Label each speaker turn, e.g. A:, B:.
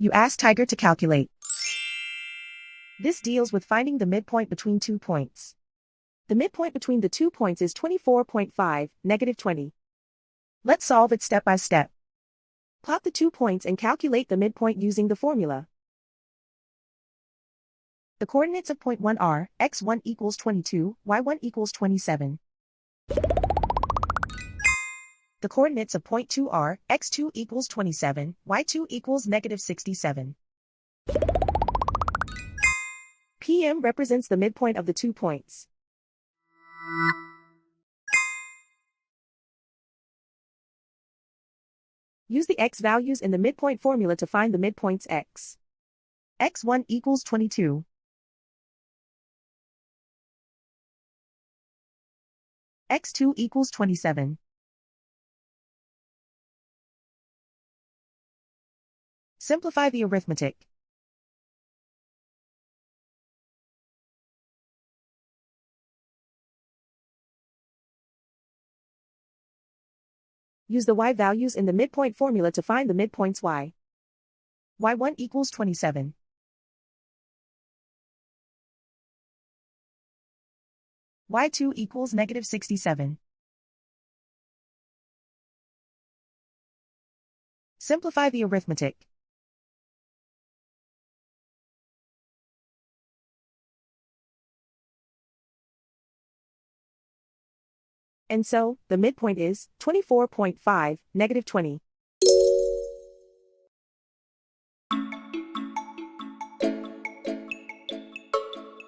A: You ask Tiger to calculate. This deals with finding the midpoint between 2 points. The midpoint between the 2 points is 24.5, -20. Let's solve it step by step. Plot the 2 points and calculate the midpoint using the formula. The coordinates of point 1 are, x1 equals 22, y1 equals 27. The coordinates of point 2 are, x2 equals 27, y2 equals -67. PM represents the midpoint of the 2 points. Use the x values in the midpoint formula to find the midpoints x. x1 equals 22. x2 equals 27. Simplify the arithmetic. Use the y values in the midpoint formula to find the midpoints y. y1 equals 27. y2 equals -67. Simplify the arithmetic. And so, the midpoint is 24.5, -20.